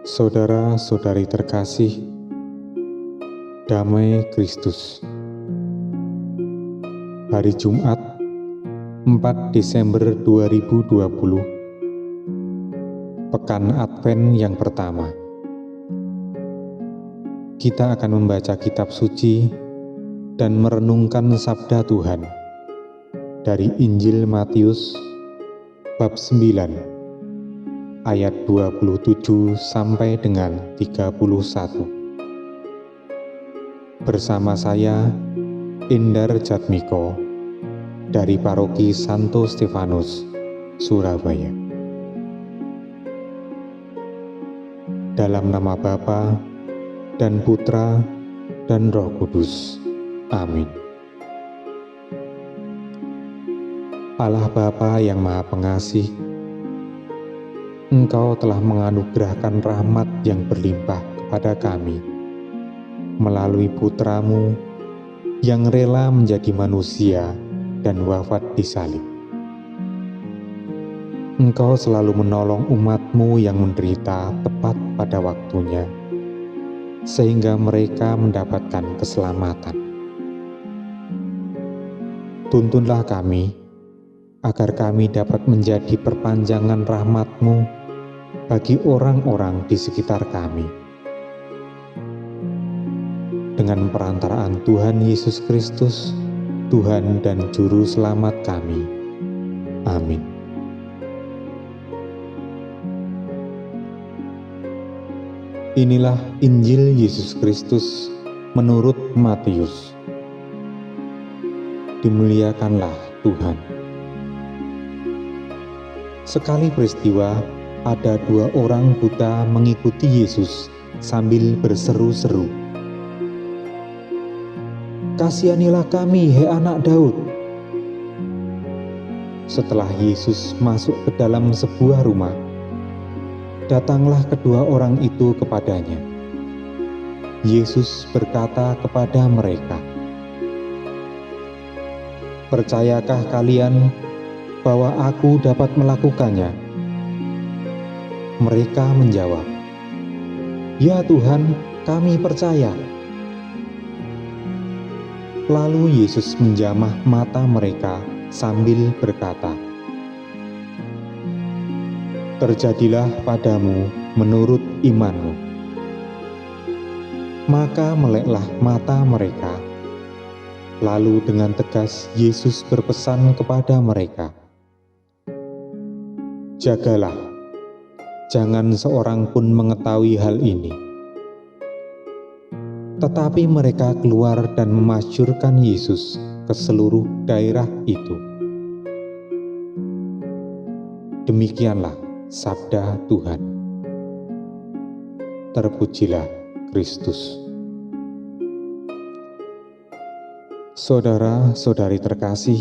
Saudara-saudari terkasih, damai Kristus. Hari Jumat, 4 Desember 2020, Pekan Advent yang pertama. Kita akan membaca kitab suci dan merenungkan sabda Tuhan dari Injil Matius bab 9 ayat 27 sampai dengan 31. Bersama saya, Indar Jatmiko, dari Paroki Santo Stefanus, Surabaya. Dalam nama Bapa dan Putra dan Roh Kudus. Amin. Allah Bapa yang Maha Pengasih, Engkau telah menganugerahkan rahmat yang berlimpah kepada kami melalui Putra-Mu yang rela menjadi manusia dan wafat di salib. Engkau selalu menolong umat-Mu yang menderita tepat pada waktunya, sehingga mereka mendapatkan keselamatan. Tuntunlah kami, agar kami dapat menjadi perpanjangan rahmat-Mu bagi orang-orang di sekitar kami. Dengan perantaraan Tuhan Yesus Kristus, Tuhan dan Juru Selamat kami. Amin. Inilah Injil Yesus Kristus menurut Matius. Dimuliakanlah Tuhan. Sekali peristiwa, ada dua orang buta mengikuti Yesus sambil berseru-seru, "Kasihanilah kami, hai anak Daud." Setelah Yesus masuk ke dalam sebuah rumah, datanglah kedua orang itu kepadanya. Yesus berkata kepada mereka, "Percayakah kalian bahwa aku dapat melakukannya?" Mereka menjawab, "Ya Tuhan, kami percaya." Lalu Yesus menjamah mata mereka sambil berkata, "Terjadilah padamu menurut imanmu." Maka meleklah mata mereka. Lalu dengan tegas Yesus berpesan kepada mereka, "Jagalah, jangan seorang pun mengetahui hal ini." Tetapi mereka keluar dan memasyurkan Yesus ke seluruh daerah itu. Demikianlah sabda Tuhan. Terpujilah Kristus. Saudara-saudari terkasih,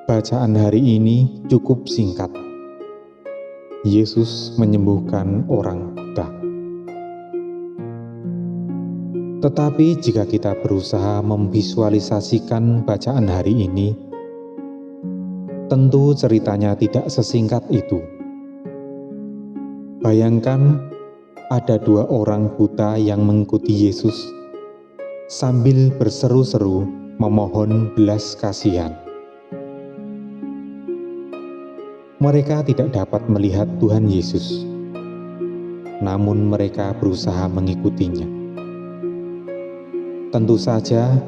bacaan hari ini cukup singkat. Yesus menyembuhkan orang buta. Tetapi jika kita berusaha memvisualisasikan bacaan hari ini, tentu ceritanya tidak sesingkat itu. Bayangkan ada dua orang buta yang mengikuti Yesus sambil berseru-seru memohon belas kasihan. Mereka tidak dapat melihat Tuhan Yesus, namun mereka berusaha mengikutinya. Tentu saja,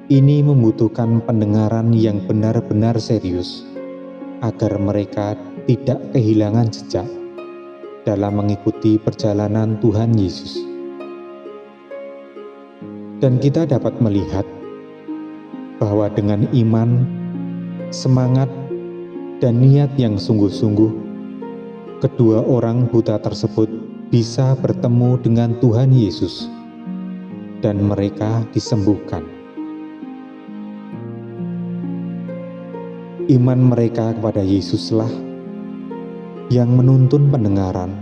ini membutuhkan pendengaran yang benar-benar serius, agar mereka tidak kehilangan jejak dalam mengikuti perjalanan Tuhan Yesus. Dan kita dapat melihat bahwa dengan iman, semangat, dan niat yang sungguh-sungguh, kedua orang buta tersebut bisa bertemu dengan Tuhan Yesus, dan mereka disembuhkan. Iman mereka kepada Yesuslah yang menuntun pendengaran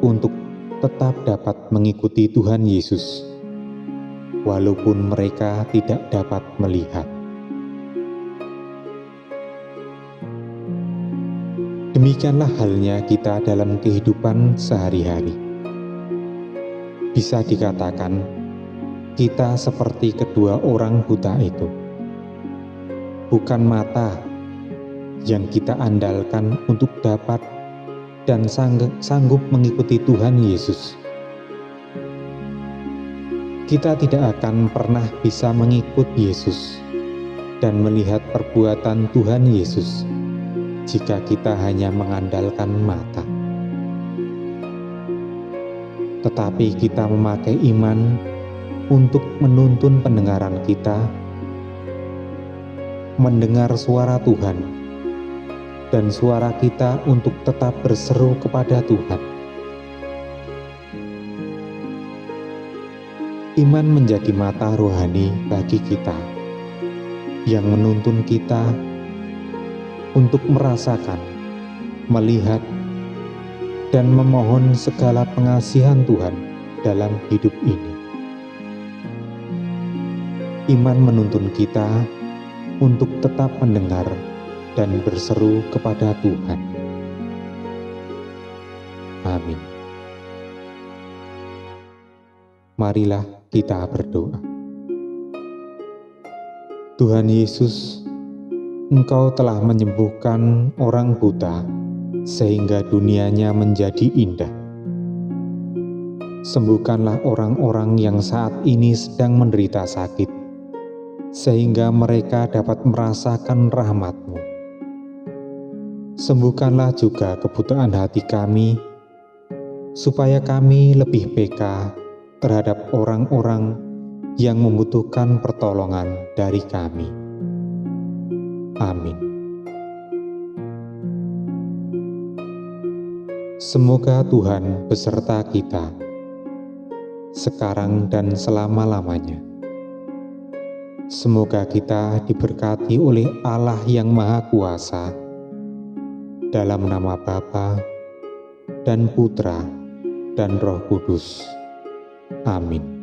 untuk tetap dapat mengikuti Tuhan Yesus, walaupun mereka tidak dapat melihat. Demikianlah halnya kita dalam kehidupan sehari-hari. Bisa dikatakan, kita seperti kedua orang buta itu. Bukan mata yang kita andalkan untuk dapat dan sanggup mengikuti Tuhan Yesus. Kita tidak akan pernah bisa mengikut Yesus dan melihat perbuatan Tuhan Yesus jika kita hanya mengandalkan mata. Tetapi kita memakai iman untuk menuntun pendengaran kita, mendengar suara Tuhan, dan suara kita untuk tetap berseru kepada Tuhan. Iman menjadi mata rohani bagi kita, yang menuntun kita untuk merasakan, melihat, dan memohon segala pengasihan Tuhan dalam hidup ini. Iman menuntun kita untuk tetap mendengar dan berseru kepada Tuhan. Amin. Marilah kita berdoa. Tuhan Yesus, Engkau telah menyembuhkan orang buta sehingga dunianya menjadi indah. Sembuhkanlah orang-orang yang saat ini sedang menderita sakit, sehingga mereka dapat merasakan rahmat-Mu. Sembuhkanlah juga kebutaan hati kami, supaya kami lebih peka terhadap orang-orang yang membutuhkan pertolongan dari kami. Amin. Semoga Tuhan beserta kita, sekarang dan selama-lamanya. Semoga kita diberkati oleh Allah yang Maha Kuasa, dalam nama Bapa dan Putra dan Roh Kudus. Amin.